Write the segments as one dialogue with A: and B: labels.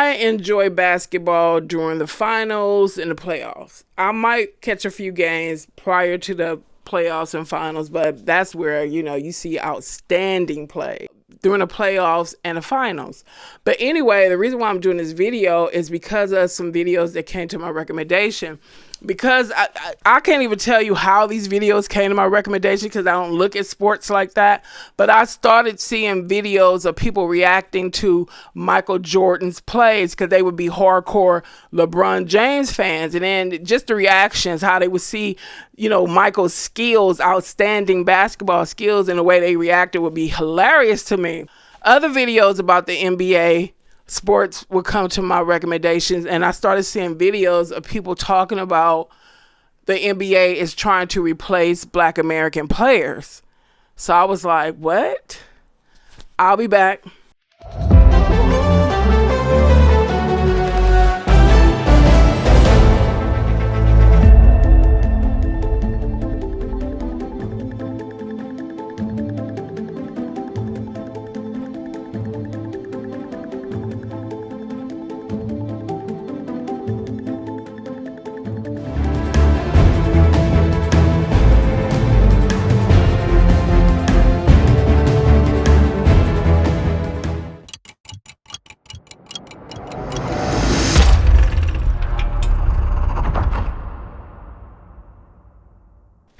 A: I enjoy basketball during the finals and the playoffs. I might catch a few games prior to the playoffs and finals, but that's where, you see outstanding play during the playoffs and the finals. But anyway, the reason why I'm doing this video is because of some videos that came to my recommendation. Because I can't even tell you how these videos came to my recommendation because I don't look at sports like that. But I started seeing videos of people reacting to Michael Jordan's plays because they would be hardcore LeBron James fans. And then just the reactions, how they would see, Michael's skills, outstanding basketball skills, and the way they reacted would be hilarious to me. Other videos about the NBA sports would come to my recommendations, and I started seeing videos of people talking about the NBA is trying to replace Black American players. So I was like, what? I'll be back.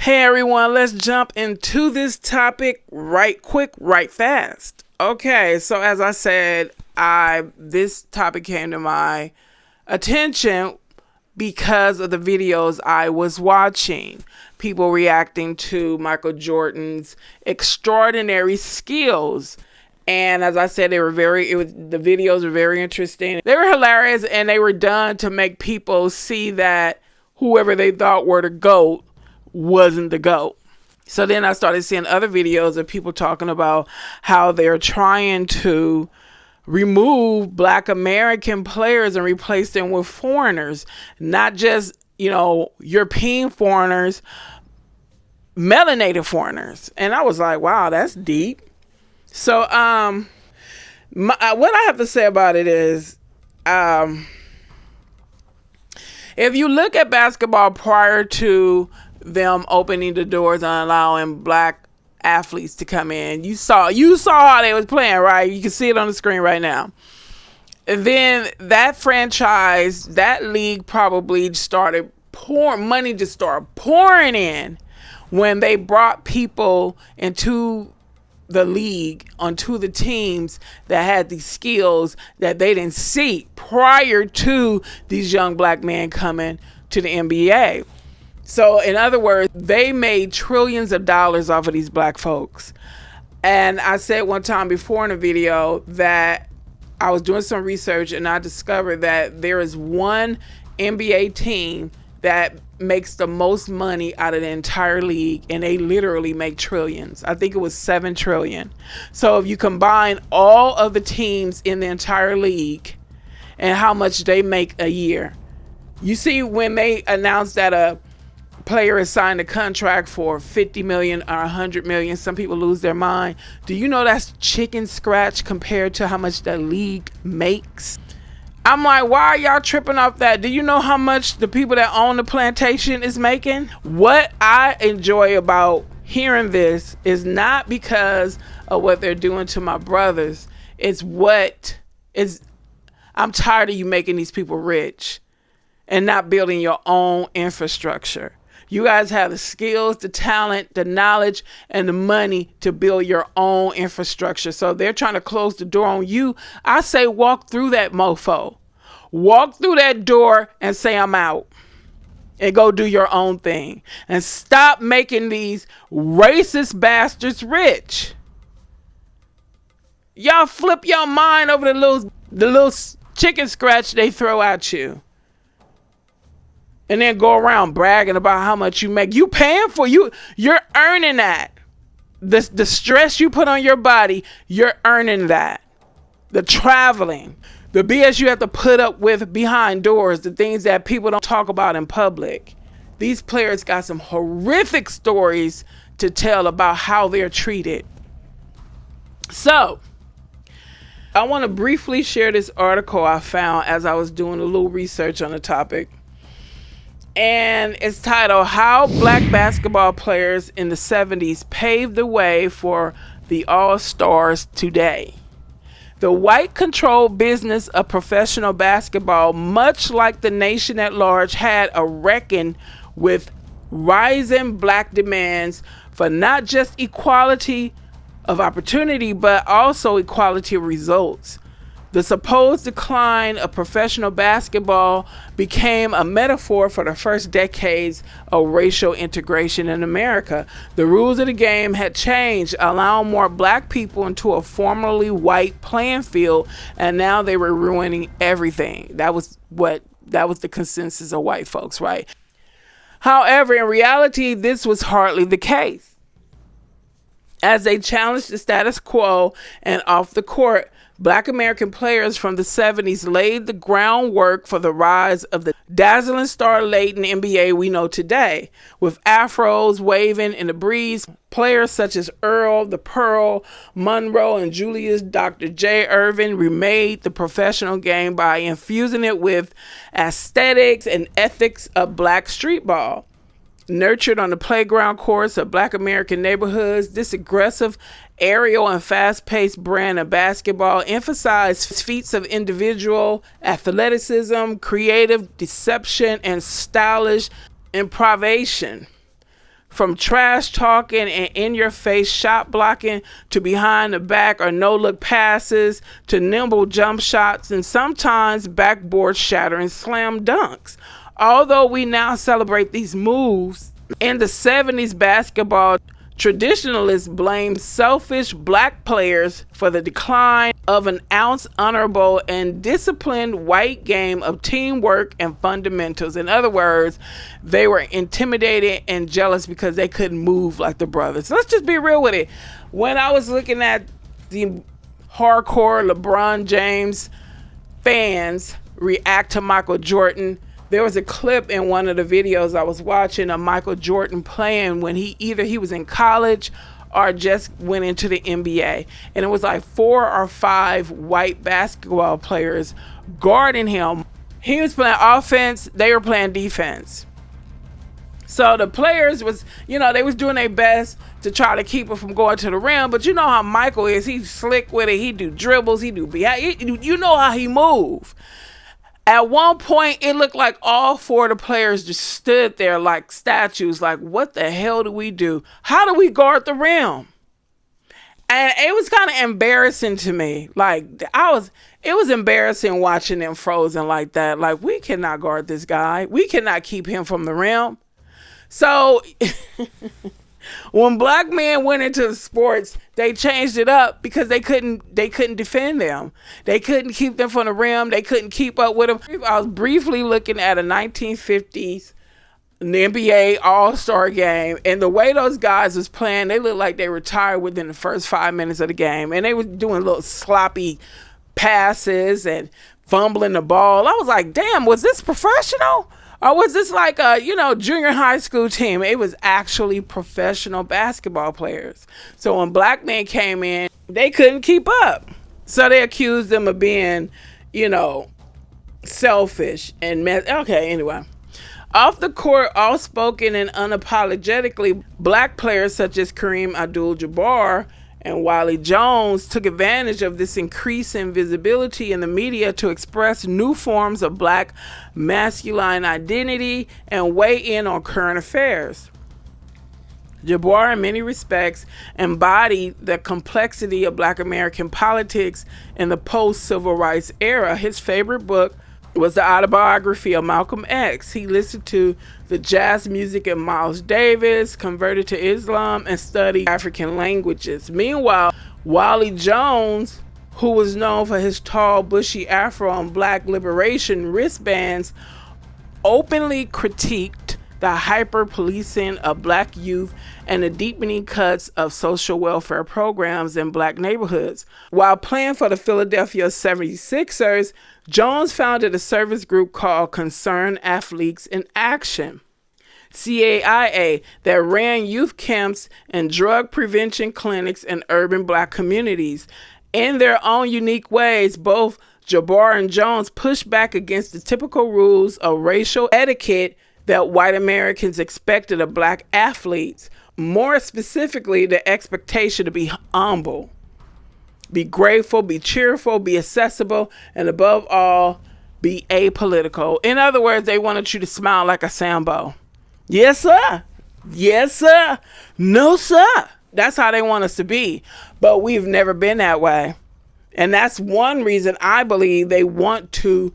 A: Hey everyone, let's jump into this topic right quick, right fast. Okay, so as I said, this topic came to my attention because of the videos I was watching. People reacting to Michael Jordan's extraordinary skills. And as I said, the videos were very interesting. They were hilarious, and they were done to make people see that whoever they thought were the GOAT wasn't the GOAT. So then I started seeing other videos of people talking about how they're trying to remove Black American players and replace them with foreigners, not just, European foreigners, melanated foreigners. And I was like, wow, that's deep. So what I have to say about it is, if you look at basketball prior to them opening the doors and allowing Black athletes to come in, you saw how they was playing, right? You can see it on the screen right now. And then that franchise, that league probably started money just started pouring in when they brought people into the league, onto the teams that had these skills that they didn't see prior to these young Black men coming to the NBA. So in other words, they made trillions of dollars off of these Black folks. And I said one time before in a video that I was doing some research and I discovered that there is one NBA team that makes the most money out of the entire league, and they literally make trillions. I think it was 7 trillion. So if you combine all of the teams in the entire league and how much they make a year, you see when they announce that a player has signed a contract for 50 million or 100 million, some people lose their mind. Do you know that's chicken scratch compared to how much the league makes? I'm like, why are y'all tripping off that? Do you know how much the people that own the plantation is making? What I enjoy about hearing this is not because of what they're doing to my brothers. I'm tired of you making these people rich and not building your own infrastructure. You guys have the skills, the talent, the knowledge, and the money to build your own infrastructure. So they're trying to close the door on you. I say walk through that mofo. Walk through that door and say, I'm out. And go do your own thing. And stop making these racist bastards rich. Y'all flip your mind over the little chicken scratch they throw at you. And then go around bragging about how much you make. You paying for you're earning that. The stress you put on your body, you're earning that. The traveling, the BS you have to put up with behind doors, the things that people don't talk about in public. These players got some horrific stories to tell about how they're treated. So, I want to briefly share this article I found as I was doing a little research on the topic. And it's titled, How Black Basketball Players in the 70s Paved the Way for the All-Stars Today. The white-controlled business of professional basketball, much like the nation at large, had a reckon with rising black demands for not just equality of opportunity, but also equality of results. The supposed decline of professional basketball became a metaphor for the first decades of racial integration in America. The rules of the game had changed, allowing more black people into a formerly white playing field, and now they were ruining everything. That was the consensus of white folks, right? However, in reality, this was hardly the case. As they challenged the status quo and off the court, Black American players from the 70s laid the groundwork for the rise of the dazzling star-laden NBA we know today. With afros waving in the breeze, players such as Earl, the Pearl, Monroe, and Julius Dr. J. Irvin remade the professional game by infusing it with aesthetics and ethics of black street ball. Nurtured on the playground courts of Black American neighborhoods, this aggressive, aerial, and fast-paced brand of basketball emphasized feats of individual athleticism, creative deception, and stylish improvisation. From trash talking and in-your-face shot blocking to behind the back or no-look passes to nimble jump shots and sometimes backboard shattering slam dunks. Although we now celebrate these moves, in the 70s basketball, traditionalists blamed selfish black players for the decline of an ounce honorable and disciplined white game of teamwork and fundamentals. In other words, they were intimidated and jealous because they couldn't move like the brothers. Let's just be real with it. When I was looking at the hardcore LeBron James fans react to Michael Jordan, there was a clip in one of the videos I was watching of Michael Jordan playing when he was in college or just went into the NBA. And it was like 4 or 5 white basketball players guarding him. He was playing offense, they were playing defense. So the players was, they was doing their best to try to keep him from going to the rim. But you know how Michael is. He's slick with it. He do dribbles. He do behind. You know how he move. At one point, it looked like all 4 of the players just stood there like statues, like, what the hell do we do? How do we guard the rim? And it was kind of embarrassing to me. It was embarrassing watching them frozen like that. Like, we cannot guard this guy. We cannot keep him from the rim. So when black men went into the sports, they changed it up because they couldn't defend them. They couldn't keep them from the rim. They couldn't keep up with them. I was briefly looking at a 1950s NBA All-Star game, and the way those guys was playing, they looked like they retired within the first 5 minutes of the game, and they were doing little sloppy passes and fumbling the ball. I was like, damn, was this professional? Or was this like a, junior high school team? It was actually professional basketball players. So when black men came in, they couldn't keep up. So they accused them of being, selfish and okay, anyway. Off the court, outspoken and unapologetically, black players such as Kareem Abdul-Jabbar and Wally Jones took advantage of this increase in visibility in the media to express new forms of black masculine identity and weigh in on current affairs. Jabbar, in many respects, embodied the complexity of black American politics in the post-civil rights era. His favorite book was the autobiography of Malcolm X. He listened to the jazz music of Miles Davis, converted to Islam, and studied African languages. Meanwhile, Wally Jones, who was known for his tall, bushy afro and black liberation wristbands, openly critiqued the hyper-policing of black youth and the deepening cuts of social welfare programs in black neighborhoods. While playing for the Philadelphia 76ers, Jones founded a service group called Concerned Athletes in Action, CAIA, that ran youth camps and drug prevention clinics in urban black communities. In their own unique ways, both Jabbar and Jones push back against the typical rules of racial etiquette that white Americans expected of black athletes. More specifically, the expectation to be humble, be grateful, be cheerful, be accessible, and above all, be apolitical. In other words, they wanted you to smile like a Sambo. Yes, sir. Yes, sir. No, sir. That's how they want us to be. But we've never been that way. And that's one reason I believe they want to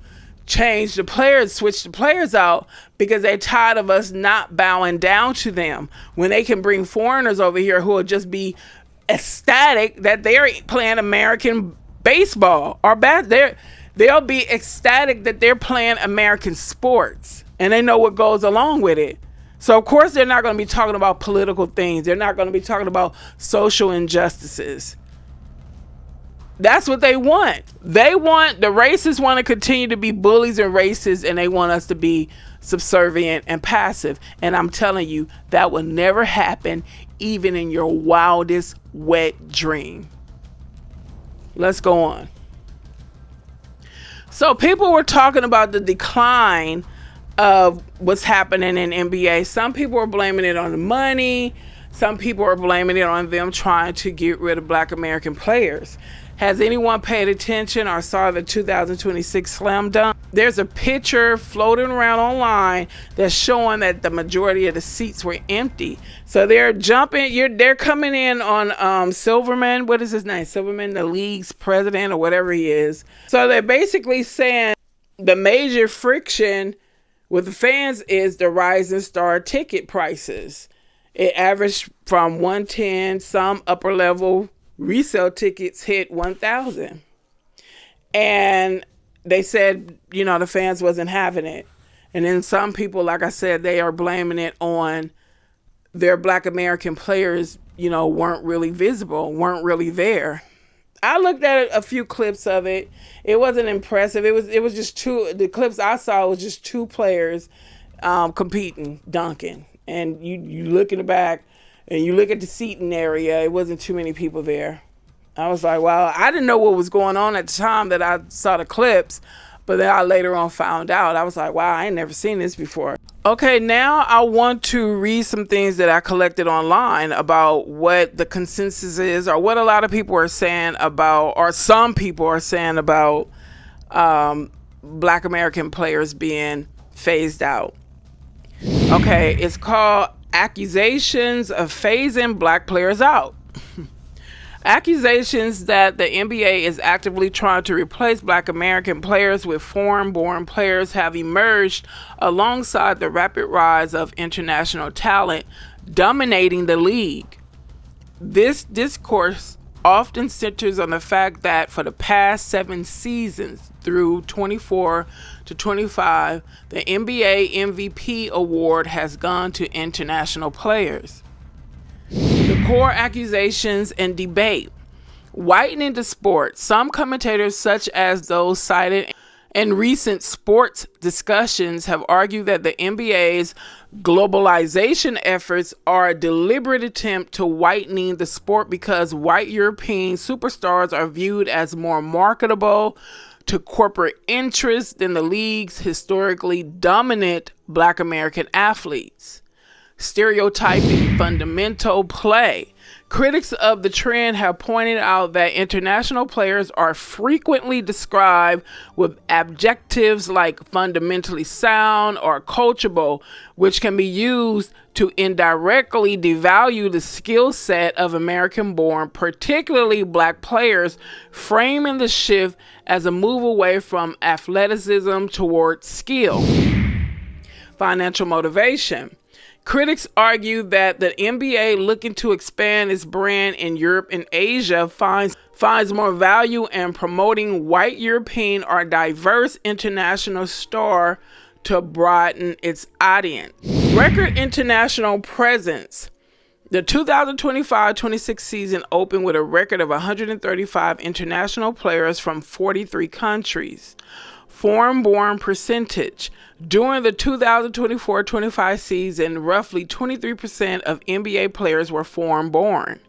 A: change the players, switch the players out, because they're tired of us not bowing down to them. When they can bring foreigners over here who will just be ecstatic that they're playing American baseball or they'll be ecstatic that they're playing American sports, and they know what goes along with it. So of course they're not going to be talking about political things. They're not going to be talking about social injustices. That's what they want. The racists want to continue to be bullies and racists, and they want us to be subservient and passive. And I'm telling you, that will never happen, even in your wildest wet dream. Let's go on. So people were talking about the decline of what's happening in NBA. Some people are blaming it on the money. Some people are blaming it on them trying to get rid of black American players. Has anyone paid attention or saw the 2026 slam dunk? There's a picture floating around online that's showing that the majority of the seats were empty. So they're they're coming in on Silverman. What is his name? Silverman, the league's president or whatever he is. So they're basically saying the major friction with the fans is the rising star ticket prices. It averaged from 110, some upper level resale tickets hit 1,000. And they said, the fans wasn't having it. And then some people, like I said, they are blaming it on their black American players, weren't really visible, weren't really there. I looked at a few clips of it. It wasn't impressive. It was just the clips I saw was just two players competing, dunking. And you look in the back and you look at the seating area, it wasn't too many people there. I was like, wow, I didn't know what was going on at the time that I saw the clips, but then I later on found out. I was like, wow, I ain't never seen this before. Okay, now I want to read some things that I collected online about what the consensus is, or what a lot of people are saying about, or some people are saying about black American players being phased out. Okay, it's called Accusations of Phasing Black Players Out. Accusations that the NBA is actively trying to replace black American players with foreign-born players have emerged alongside the rapid rise of international talent dominating the league. This discourse often centers on the fact that for the past 7 seasons through 24 to 25, the NBA MVP award has gone to international players. The core accusations and debate. Whitening the sport. Some commentators, such as those cited in recent sports discussions, have argued that the NBA's globalization efforts are a deliberate attempt to whitening the sport because white European superstars are viewed as more marketable to corporate interests than the league's historically dominant black American athletes. Stereotyping fundamental play. Critics of the trend have pointed out that international players are frequently described with adjectives like fundamentally sound or coachable, which can be used to indirectly devalue the skill set of American-born, particularly black players, framing the shift as a move away from athleticism towards skill. Financial motivation. Critics argue that the NBA, looking to expand its brand in Europe and Asia, finds more value in promoting white European or diverse international star to broaden its audience. Record international presence. The 2025-26 season opened with a record of 135 international players from 43 countries. Foreign-born percentage. During the 2024-25 season, roughly 23% of NBA players were foreign-born.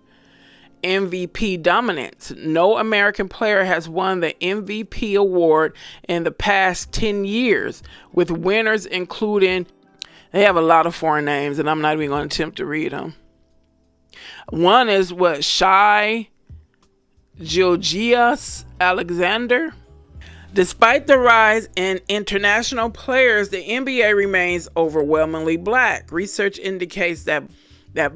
A: MVP dominance. No American player has won the MVP award in the past 10 years, with winners including, they have a lot of foreign names, and I'm not even going to attempt to read them. One is Shai Gilgeous Alexander. Despite the rise in international players, the NBA remains overwhelmingly black. Research indicates that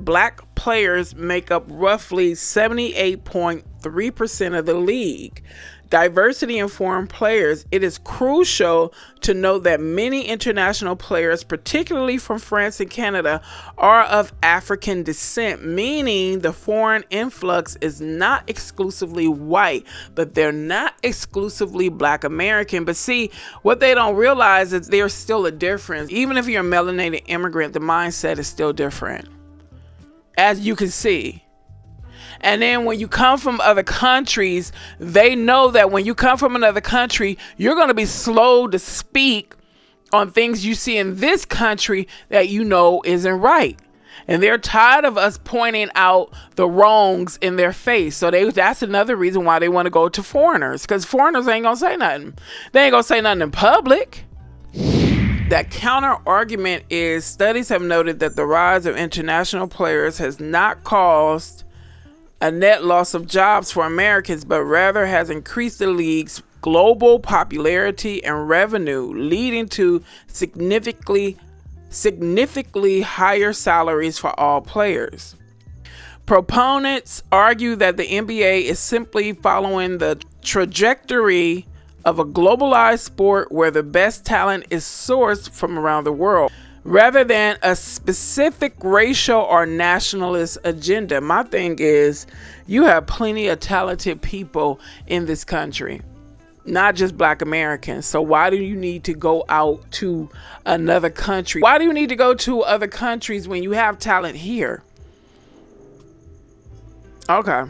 A: black players make up roughly 78.3% of the league. Diversity in foreign players. It is crucial to note that many international players, particularly from France and Canada, are of African descent, meaning the foreign influx is not exclusively white, but they're not exclusively Black American. But see, what they don't realize is there's still a difference. Even if you're a melanated immigrant, the mindset is still different, as you can see. And then when you come from other countries, they know that when you come from another country, you're going to be slow to speak on things you see in this country that you know isn't right. And they're tired of us pointing out the wrongs in their face. So that's another reason why they want to go to foreigners, because foreigners ain't going to say nothing. They ain't going to say nothing in public. That counter argument is studies have noted that the rise of international players has not caused a net loss of jobs for Americans, but rather has increased the league's global popularity and revenue, leading to significantly higher salaries for all players. Proponents argue that the NBA is simply following the trajectory of a globalized sport where the best talent is sourced from around the world, rather than a specific racial or nationalist agenda. My thing is, you have plenty of talented people in this country, not just Black Americans. So why do you need to go out to another country? Why do you need to go to other countries when you have talent here? Okay.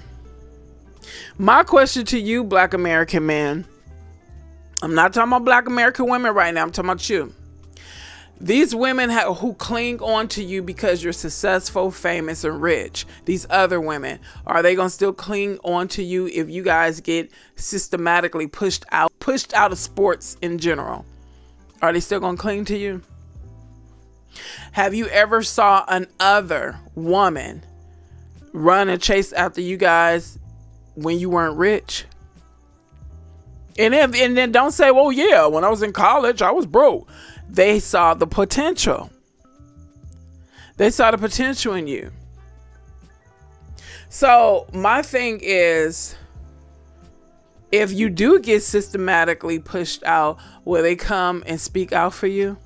A: My question to you, Black American men, I'm not talking about Black American women right now, I'm talking about you. These women who cling on to you because you're successful, famous, and rich, these other women, are they going to still cling on to you if you guys get systematically pushed out of sports in general? Are they still going to cling to you? Have you ever saw another woman run and chase after you guys when you weren't rich? And then don't say, well, yeah, when I was in college, I was broke. They saw the potential. They saw the potential in you. So my thing is, if you do get systematically pushed out, will they come and speak out for you?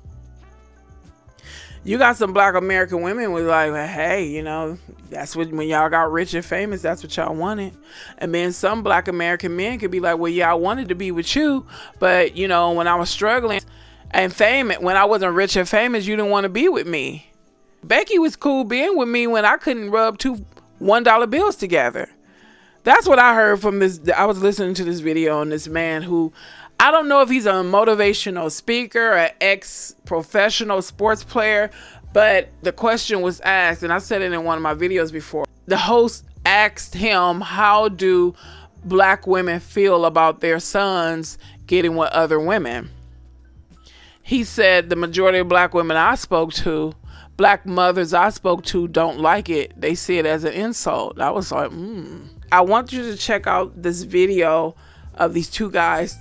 A: You got some Black American women with like, hey, you know, that's what, when y'all got rich and famous, that's what y'all wanted. And then some Black American men could be like, well, yeah, I wanted to be with you, but you know, when I was struggling and famous, when I wasn't rich and famous, you didn't want to be with me. Becky was cool being with me when I couldn't rub two $1 bills together. That's what I heard from this. I was listening to this video on this man who, I don't know if he's a motivational speaker or ex-professional sports player, but the question was asked, and I said it in one of my videos before. The host asked him, how do Black women feel about their sons getting with other women? He said the majority of Black women I spoke to, Black mothers I spoke to, don't like it. They see it as an insult. I was like, I want you to check out this video of these two guys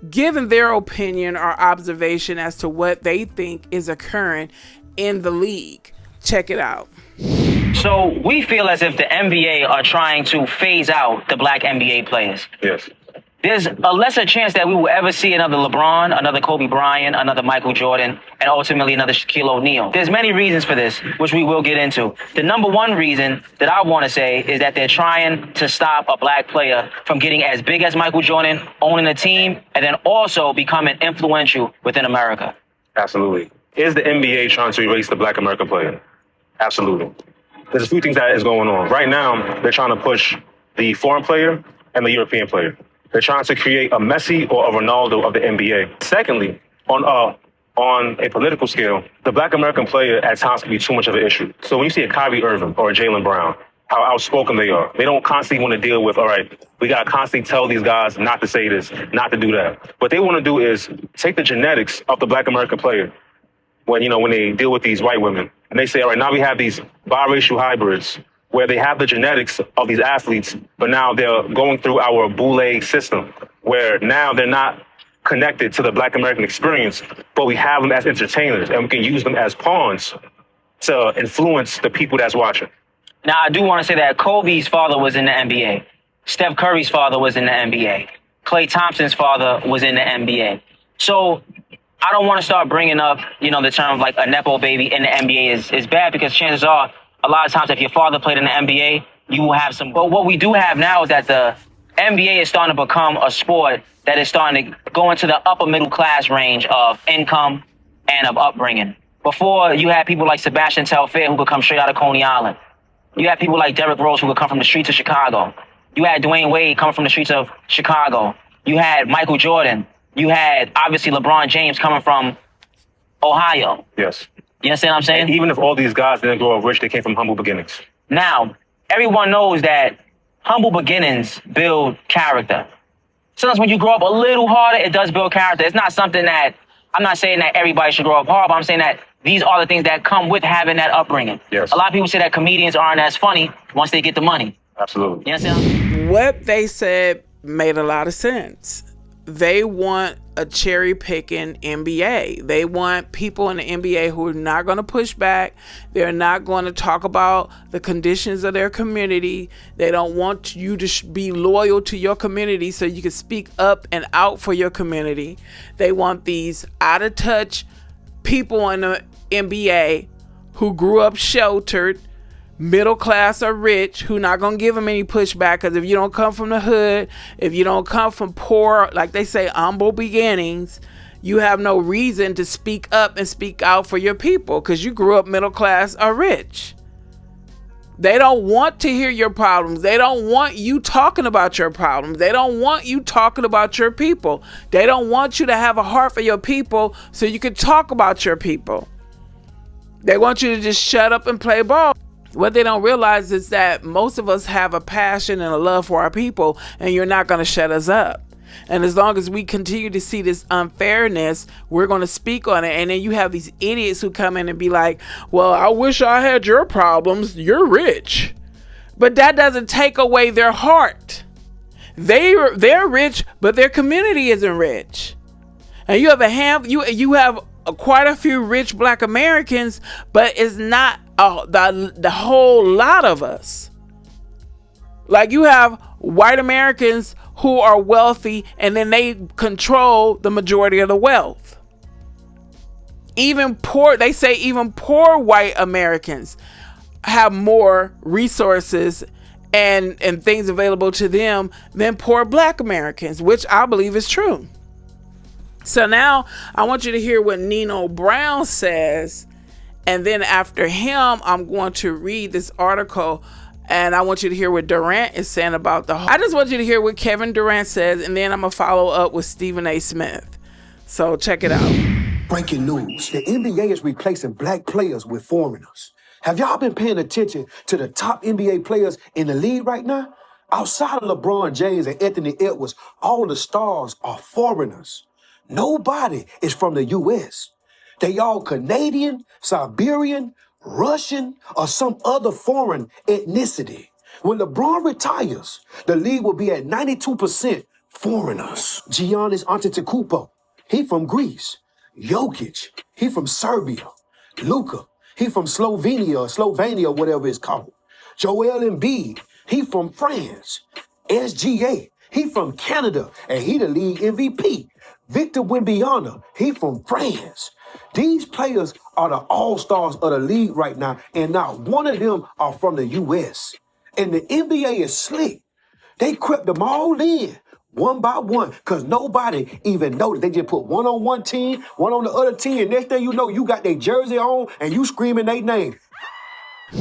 A: giving their opinion or observation as to what they think is occurring in the league. Check it out.
B: So we feel as if the NBA are trying to phase out the Black NBA players.
C: Yes.
B: There's a lesser chance that we will ever see another LeBron, another Kobe Bryant, another Michael Jordan, and ultimately another Shaquille O'Neal. There's many reasons for this, which we will get into. The number one reason that I want to say is that they're trying to stop a Black player from getting as big as Michael Jordan, owning a team, and then also becoming influential within America.
C: Absolutely. Is the NBA trying to erase the Black American player? Absolutely. There's a few things that is going on. Right now, they're trying to push the foreign player and the European player. They're trying to create a Messi or a Ronaldo of the NBA. Secondly, on a political scale, the Black American player at times can be too much of an issue. So when you see a Kyrie Irving or a Jaylen Brown, how outspoken they are. They don't constantly want to deal with, all right, we got to constantly tell these guys not to say this, not to do that. What they want to do is take the genetics of the Black American player when they deal with these white women. And they say, all right, now we have these biracial hybrids where they have the genetics of these athletes, but now they're going through our boule system where now they're not connected to the Black American experience, but we have them as entertainers and we can use them as pawns to influence the people that's watching.
B: Now, I do want to say that Kobe's father was in the NBA. Steph Curry's father was in the NBA. Klay Thompson's father was in the NBA. So I don't want to start bringing up, the term of like a Nepo baby in the NBA is bad, because chances are a lot of times if your father played in the NBA, you will have some. But what we do have now is that the NBA is starting to become a sport that is starting to go into the upper middle class range of income and of upbringing. Before, you had people like Sebastian Telfair who could come straight out of Coney Island. You had people like Derrick Rose who would come from the streets of Chicago. You had Dwayne Wade coming from the streets of Chicago. You had Michael Jordan. You had, obviously, LeBron James coming from Ohio.
C: Yes.
B: You understand what I'm saying?
C: And even if all these guys didn't grow up rich, they came from humble beginnings.
B: Now, everyone knows that humble beginnings build character. Sometimes when you grow up a little harder, it does build character. It's not something that, I'm not saying that everybody should grow up hard, but I'm saying that these are the things that come with having that upbringing.
C: Yes.
B: A lot of people say that comedians aren't as funny once they get the money.
C: Absolutely.
B: You understand?
A: What they said made a lot of sense. They want a cherry picking NBA. They want people in the NBA who are not going to push back. They're not going to talk about the conditions of their community. They don't want you to be loyal to your community so you can speak up and out for your community. They want these out of touch people in the NBA who grew up sheltered, middle class or rich, who not gonna give them any pushback, because if you don't come from the hood, if you don't come from poor, like they say, humble beginnings, you have no reason to speak up and speak out for your people because you grew up middle class or rich. They don't want to hear your problems. They don't want you talking about your problems. They don't want you talking about your people. They don't want you to have a heart for your people so you can talk about your people. They want you to just shut up and play ball. What they don't realize is that most of us have a passion and a love for our people, and you're not going to shut us up. And as long as we continue to see this unfairness, we're going to speak on it. And then you have these idiots who come in and be like, well, I wish I had your problems. You're rich. But that doesn't take away their heart. They're rich, but their community isn't rich. And you have quite a few rich Black Americans, but it's not the whole lot of us. Like, you have white Americans who are wealthy, and then they control the majority of the wealth. Even poor white Americans have more resources and things available to them than poor Black Americans, which I believe is true. So now I want you to hear what Nino Brown says. And then after him, I'm going to read this article, and I want you to hear what Durant is saying about I just want you to hear what Kevin Durant says, and then I'm going to follow up with Stephen A. Smith. So check it out.
D: Breaking news. The NBA is replacing Black players with foreigners. Have y'all been paying attention to the top NBA players in the league right now? Outside of LeBron James and Anthony Edwards, all the stars are foreigners. Nobody is from the U.S. They all Canadian, Siberian, Russian, or some other foreign ethnicity. When LeBron retires, the league will be at 92% foreigners. Giannis Antetokounmpo, he from Greece. Jokic, he from Serbia. Luka, he from Slovenia, whatever it's called. Joel Embiid, he from France. SGA, he from Canada, and he the league MVP. Victor Wembanyama, he from France. These players are the all-stars of the league right now, and not one of them are from the U.S. And the NBA is slick. They crept them all in, one by one, because nobody even noticed. They just put one on one team, one on the other team, and next thing you know, you got their jersey on, and you screaming their name.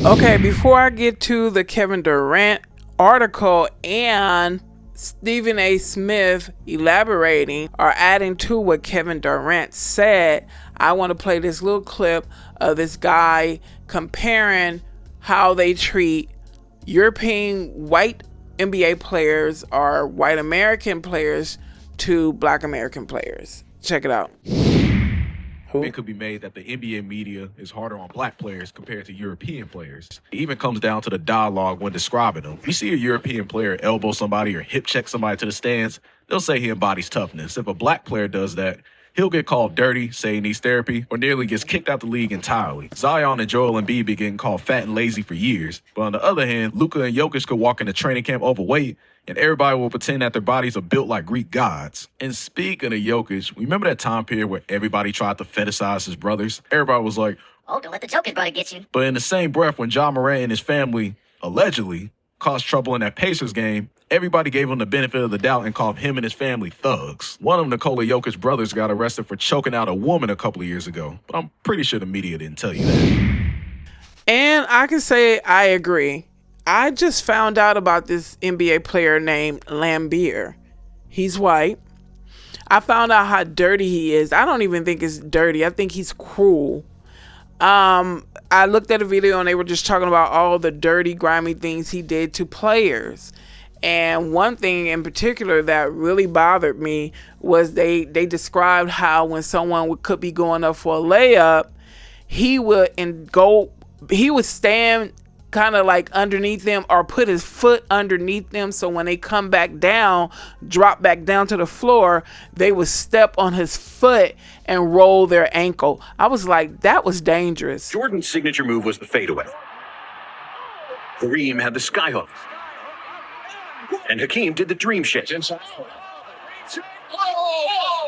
A: Okay, before I get to the Kevin Durant article and Stephen A. Smith elaborating or adding to what Kevin Durant said, I want to play this little clip of this guy comparing how they treat European white NBA players are white American players to black American players. Check it out.
E: It could be made that the NBA media is harder on black players compared to European players. It even comes down to the dialogue when describing them. You see a European player elbow somebody or hip check somebody to the stands, they'll say he embodies toughness. If a black player does that, he'll get called dirty, say he needs therapy, or nearly gets kicked out the league entirely. Zion and Joel Embiid be getting called fat and lazy for years. But on the other hand, Luka and Jokic could walk into training camp overweight, and everybody will pretend that their bodies are built like Greek gods. And speaking of Jokic, remember that time period where everybody tried to fetishize his brothers? Everybody was like,
F: oh, don't let the Jokic brother get you.
E: But in the same breath, when Ja Morant and his family allegedly caused trouble in that Pacers game, everybody gave him the benefit of the doubt and called him and his family thugs. One of Nikola Jokic's brothers got arrested for choking out a woman a couple of years ago, but I'm pretty sure the media didn't tell you that.
A: And I can say I agree. I just found out about this NBA player named Lambeer. He's white. I found out how dirty he is. I don't even think it's dirty. I think he's cruel. I looked at a video and they were just talking about all the dirty, grimy things he did to players. And one thing in particular that really bothered me was they described how when someone could be going up for a layup, he would stand kind of like underneath them or put his foot underneath them, so when they come back down, drop back down to the floor, they would step on his foot and roll their ankle. I was like, that was dangerous.
G: Jordan's signature move was the fadeaway. Kareem had the skyhook. And Hakeem did the dream shake.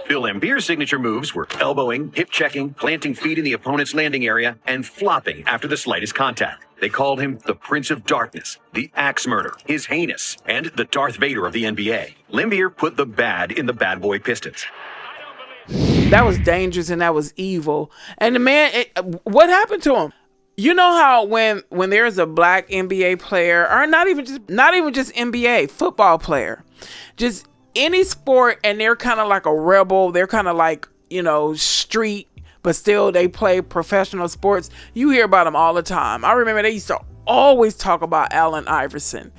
G: Bill Lambeer's signature moves were elbowing, hip checking, planting feet in the opponent's landing area, and flopping after the slightest contact. They called him the Prince of Darkness, the Axe Murder, his heinous, and the Darth Vader of the NBA. Lambeer put the bad in the bad boy Pistons.
A: That was dangerous and that was evil. And the man, what happened to him? You know how when there's a black NBA player, or not even just NBA, football player, just any sport, and they're kind of like a rebel, they're kind of like, street, but still they play professional sports. You hear about them all the time. I remember they used to always talk about Allen Iverson,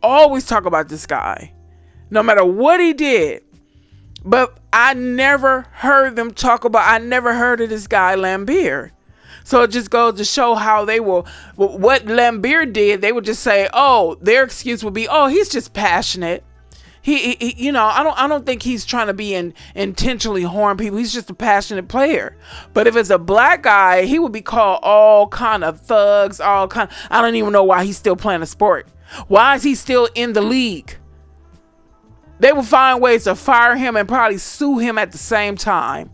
A: always talk about this guy, no matter what he did. But I never heard of this guy Lambeer. So it just goes to show how they will, what Lambeer did, they would just say, their excuse would be, he's just passionate. He I don't think he's trying to be intentionally harm people. He's just a passionate player. But if it's a black guy, he would be called all kind of thugs, I don't even know why he's still playing a sport. Why is he still in the league? They will find ways to fire him and probably sue him at the same time.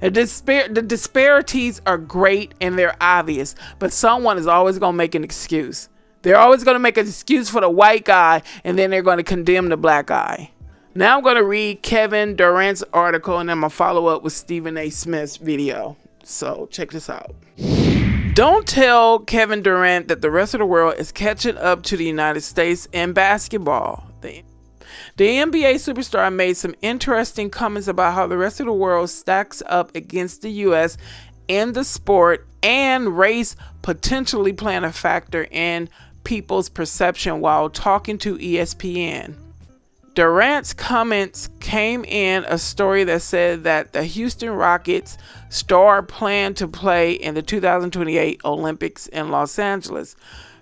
A: The disparities are great and they're obvious, but someone is always going to make an excuse. They're always going to make an excuse for the white guy, and then they're going to condemn the black guy. Now I'm going to read Kevin Durant's article, and then I'm going to follow up with Stephen A. Smith's video. So check this out. Don't tell Kevin Durant that the rest of the world is catching up to the United States in basketball. The NBA superstar made some interesting comments about how the rest of the world stacks up against the U.S. in the sport, and race potentially playing a factor in people's perception while talking to ESPN. Durant's comments came in a story that said that the Houston Rockets star planned to play in the 2028 Olympics in Los Angeles.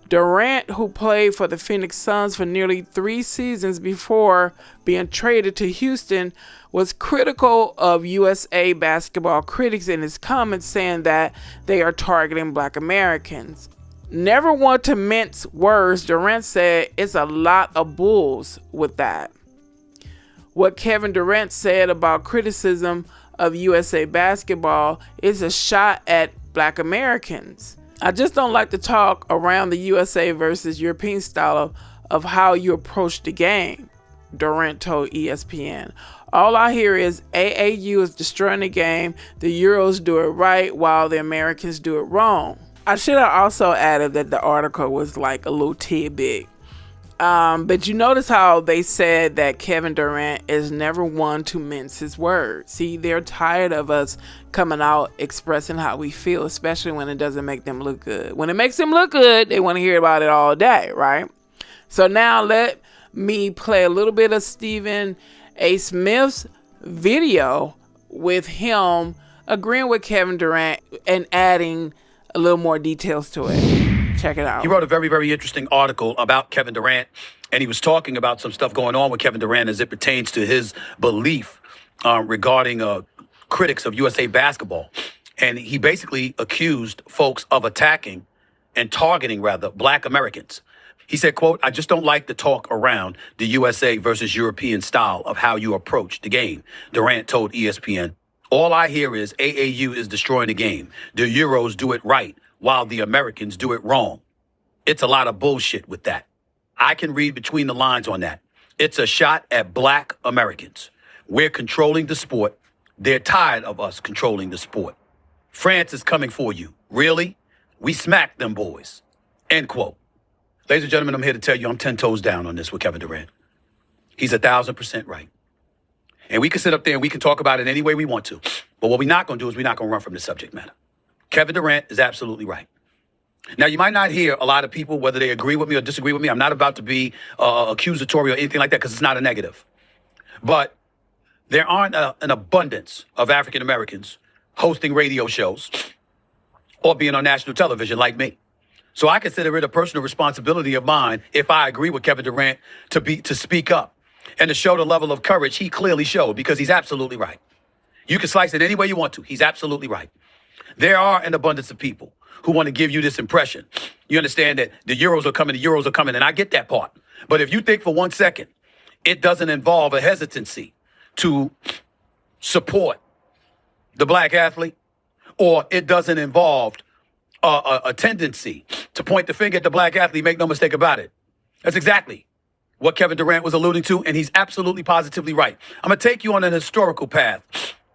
A: Durant, who played for the Phoenix Suns for nearly 3 seasons before being traded to Houston, was critical of USA basketball critics in his comments, saying that they are targeting black Americans. Never want to mince words, Durant said it's a lot of bulls with that. What Kevin Durant said about criticism of USA basketball is a shot at black Americans. I just don't like to talk around the USA versus European style of how you approach the game, Durant told ESPN. All I hear is AAU is destroying the game, the Euros do it right while the Americans do it wrong. I should have also added that the article was like a little tidbit But you notice how they said that Kevin Durant is never one to mince his words. See, they're tired of us coming out expressing how we feel, especially when it doesn't make them look good. When it makes them look good, they want to hear about it all day, right? So now let me play a little bit of Stephen A. Smith's video with him agreeing with Kevin Durant and adding a little more details to it. Check it out.
H: He wrote a very, very interesting article about Kevin Durant, and he was talking about some stuff going on with Kevin Durant as it pertains to his belief regarding critics of USA basketball. And he basically accused folks of attacking and targeting, rather, black Americans. He said, quote, "I just don't like the talk around the USA versus European style of how you approach the game," Durant told ESPN. "All I hear is AAU is destroying the game. The Euros do it right, while the Americans do it wrong. It's a lot of bullshit with that. I can read between the lines on that. It's a shot at black Americans. We're controlling the sport. They're tired of us controlling the sport. France is coming for you. Really? We smacked them boys." End quote. Ladies and gentlemen, I'm here to tell you I'm 10 toes down on this with Kevin Durant. He's 1,000% right. And we can sit up there and we can talk about it any way we want to. But what we're not going to do is we're not going to run from the subject matter. Kevin Durant is absolutely right. Now, you might not hear a lot of people, whether they agree with me or disagree with me. I'm not about to be accusatory or anything like that because it's not a negative. But there aren't an abundance of African Americans hosting radio shows or being on national television like me. So I consider it a personal responsibility of mine, if I agree with Kevin Durant, to speak up and to show the level of courage he clearly showed, because he's absolutely right. You can slice it any way you want to. He's absolutely right. There are an abundance of people who want to give you this impression. You understand that the Euros are coming, and I get that part. But if you think for 1 second it doesn't involve a hesitancy to support the black athlete, or it doesn't involve a tendency to point the finger at the black athlete, make no mistake about it. That's exactly what Kevin Durant was alluding to, and he's absolutely positively right. I'm going to take you on an historical path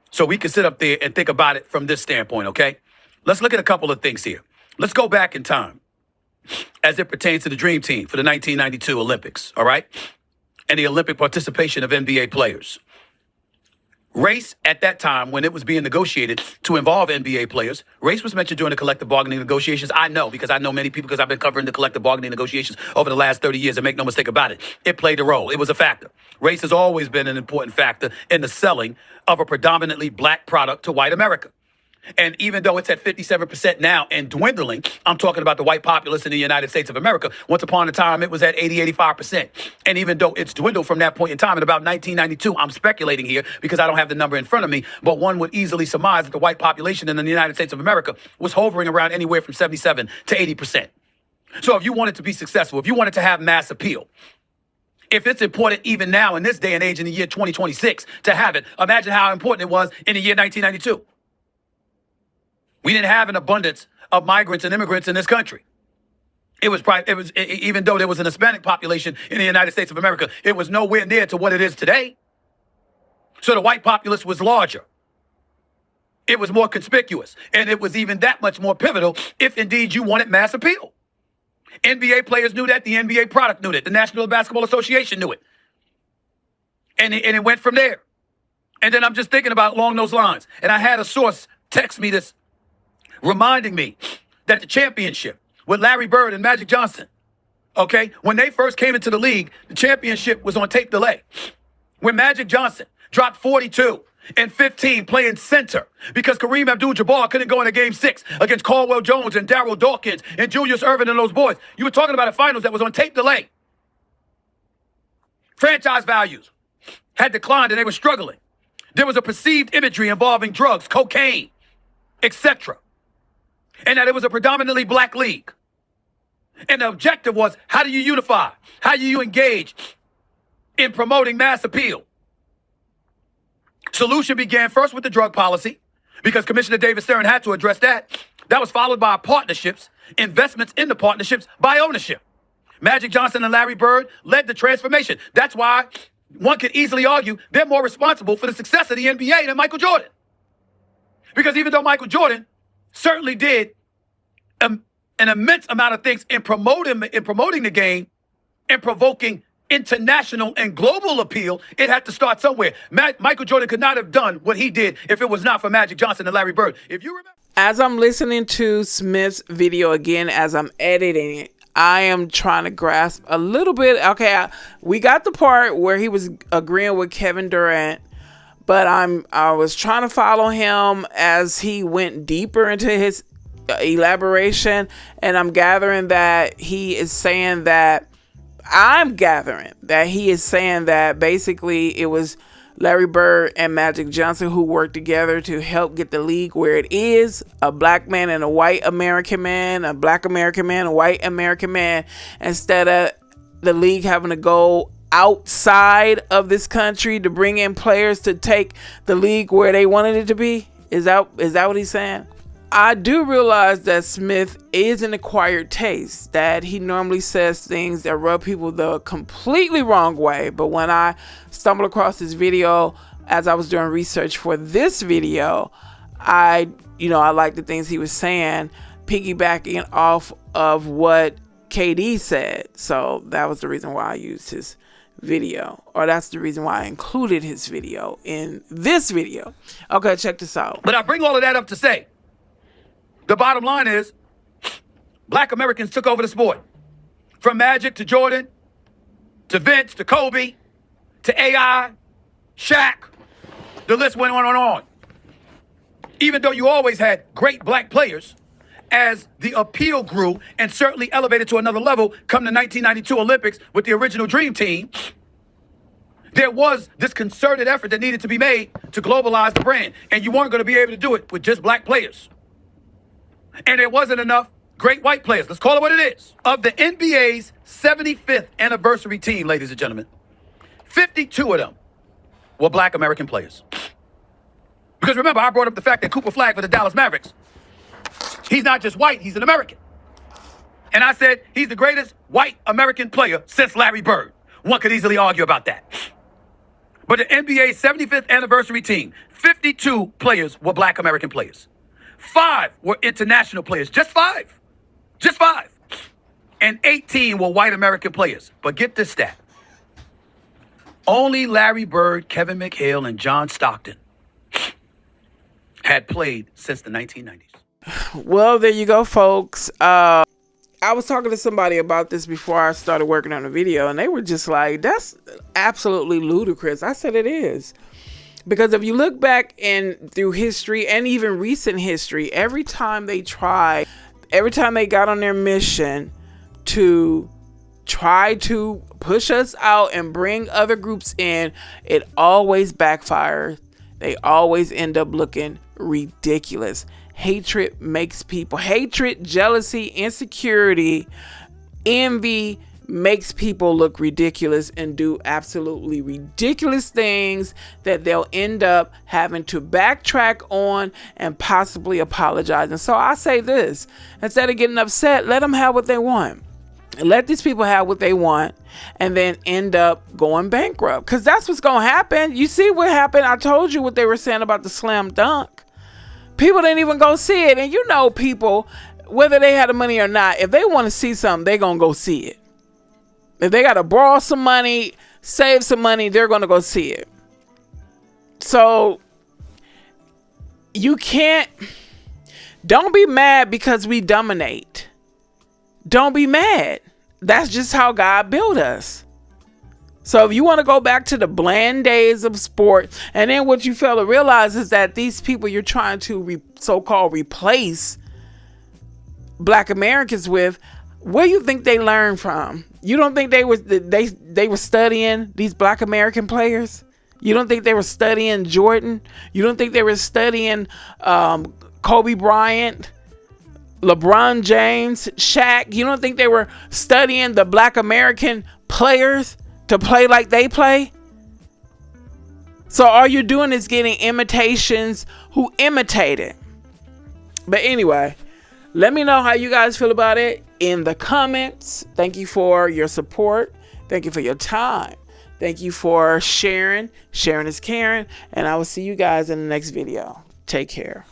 H: so we can sit up there and think about it from this standpoint, okay? Let's look at a couple of things here. Let's go back in time as it pertains to the Dream Team for the 1992 Olympics, all right? And the Olympic participation of NBA players. Race at that time, when it was being negotiated to involve NBA players, race was mentioned during the collective bargaining negotiations. I know, because I know many people, because I've been covering the collective bargaining negotiations over the last 30 years, and make no mistake about it, it played a role. It was a factor. Race has always been an important factor in the selling of a predominantly black product to white America. And even though it's at 57% now and dwindling, I'm talking about the white populace in the United States of America. Once upon a time, it was at 85%. And even though it's dwindled from that point in time, in about 1992, I'm speculating here because I don't have the number in front of me, but one would easily surmise that the white population in the United States of America was hovering around anywhere from 77 to 80%. So if you wanted to be successful, if you wanted to have mass appeal, if it's important even now in this day and age in the year 2026 to have it, imagine how important it was in the year 1992. We didn't have an abundance of migrants and immigrants in this country. Even though there was an Hispanic population in the United States of America, it was nowhere near to what it is today. So the white populace was larger. It was more conspicuous. And it was even that much more pivotal if indeed you wanted mass appeal. NBA players knew that. The NBA product knew that. The National Basketball Association knew it. And it went from there. And then I'm just thinking about along those lines. And I had a source text me this, reminding me that the championship with Larry Bird and Magic Johnson, okay, when they first came into the league, the championship was on tape delay. When Magic Johnson dropped 42 and 15 playing center because Kareem Abdul-Jabbar couldn't go into Game 6 against Caldwell Jones and Darryl Dawkins and Julius Erving and those boys. You were talking about a finals that was on tape delay. Franchise values had declined and they were struggling. There was a perceived imagery involving drugs, cocaine, etc., and that it was a predominantly black league. And the objective was, how do you unify? How do you engage in promoting mass appeal? Solution began first with the drug policy, because Commissioner David Stern had to address that. That was followed by partnerships, investments in the partnerships by ownership. Magic Johnson and Larry Bird led the transformation. That's why one could easily argue they're more responsible for the success of the NBA than Michael Jordan. Because even though Michael Jordan certainly did an immense amount of things in promoting the game and provoking international and global appeal, it had to start somewhere. Michael Jordan could not have done what he did if it was not for Magic Johnson and Larry Bird. If you remember,
A: as I'm listening to Smith's video again, as I'm editing it, I am trying to grasp a little bit. Okay, we got the part where he was agreeing with Kevin Durant, but I was trying to follow him as he went deeper into his elaboration, and I'm gathering that he is saying that basically it was Larry Bird and Magic Johnson who worked together to help get the league where it is. A black man and a white American man, a black American man, a white American man, instead of the league having to go outside of this country to bring in players to take the league where they wanted it to be. Is that what he's saying? I do realize that Smith is an acquired taste, that he normally says things that rub people the completely wrong way. But when I stumbled across this video as I was doing research for this video, I like the things he was saying, piggybacking off of what KD said. So that was the reason why I used his video, or that's the reason why I included his video in this video. Okay, check this out.
H: But I bring all of that up to say, the bottom line is, black Americans took over the sport. From Magic to Jordan, to Vince, to Kobe, to AI, Shaq. The list went on and on. Even though you always had great black players, as the appeal grew and certainly elevated to another level come the 1992 Olympics with the original Dream Team, there was this concerted effort that needed to be made to globalize the brand. And you weren't going to be able to do it with just black players. And there wasn't enough great white players. Let's call it what it is. Of the NBA's 75th anniversary team, ladies and gentlemen, 52 of them were black American players. Because remember, I brought up the fact that Cooper Flag for the Dallas Mavericks, he's not just white, he's an American. And I said he's the greatest white American player since Larry Bird. One could easily argue about that. But the NBA's 75th anniversary team, 52 players were black American players. 5 were international players. Just 5. Just 5. And 18 were white American players. But get this stat. Only Larry Bird, Kevin McHale, and John Stockton had played since the 1990s.
A: Well, there you go, folks. I was talking to somebody about this before I started working on the video, and they were just like, that's absolutely ludicrous. I said it is. Because if you look back through history and even recent history, every time they got on their mission to try to push us out and bring other groups in, it always backfires. They always end up looking ridiculous. Hatred, jealousy, insecurity, envy makes people look ridiculous and do absolutely ridiculous things that they'll end up having to backtrack on and possibly apologize. And so I say this, instead of getting upset, let them have what they want. Let these people have what they want and then end up going bankrupt, because that's what's going to happen. You see what happened? I told you what they were saying about the slam dunk. People didn't even go see it. And you know, people, whether they had the money or not, if they want to see something, they're going to go see it. If they got to borrow some money, save some money, they're going to go see it. So don't be mad because we dominate. Don't be mad. That's just how God built us. So if you want to go back to the bland days of sport, and then what you fail to realize is that these people you're trying to so-called replace black Americans with, where you think they learned from? You don't think they were studying these black American players? You don't think they were studying Jordan? You don't think they were studying Kobe Bryant, LeBron James, Shaq? You don't think they were studying the black American players to play like they play? So all you're doing is getting imitations who imitate it. But anyway, let me know how you guys feel about it in the comments. Thank you for your support. Thank you for your time. Thank you for sharing. Sharing is caring. And I will see you guys in the next video. Take care.